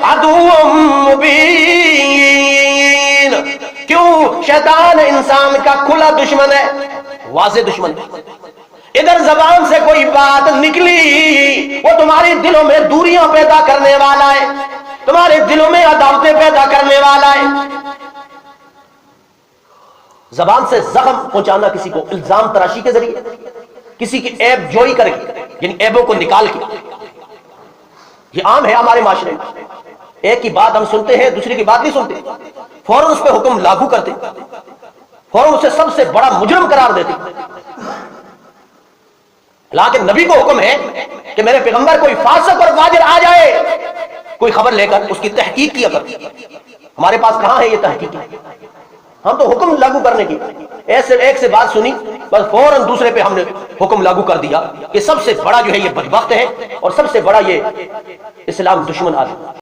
عدو مبین، کیوں؟ شیطان انسان کا کھلا دشمن ہے، واضح دشمن ہے۔ ادھر زبان سے کوئی بات نکلی وہ تمہارے دلوں میں دوریاں پیدا کرنے والا ہے، تمہارے دلوں میں عداوتیں پیدا کرنے والا ہے۔ زبان سے زخم پہنچانا کسی کو، الزام تراشی کے ذریعے کسی کی عیب جوئی کر کے، یعنی عیبوں کو نکال کے، یہ عام ہے ہمارے معاشرے میں۔ ایک کی بات ہم سنتے ہیں، دوسری کی بات نہیں سنتے، فوراً اس پہ حکم لاگو کرتے، فوراً اسے سب سے بڑا مجرم قرار دیتے۔ حالانکہ نبی کو حکم ہے کہ میرے پیغمبر کوئی فاسق اور فاجر آ جائے کوئی خبر لے کر اس کی تحقیق کیا کر۔ ہمارے پاس کہاں ہے یہ تحقیق؟ ہم تو حکم لاگو کرنے کی، ایسے ایک سے بات سنی بس فوراً دوسرے پہ ہم نے حکم لاگو کر دیا کہ سب سے بڑا جو ہے یہ بدبخت ہے اور سب سے بڑا یہ اسلام دشمن آدمی۔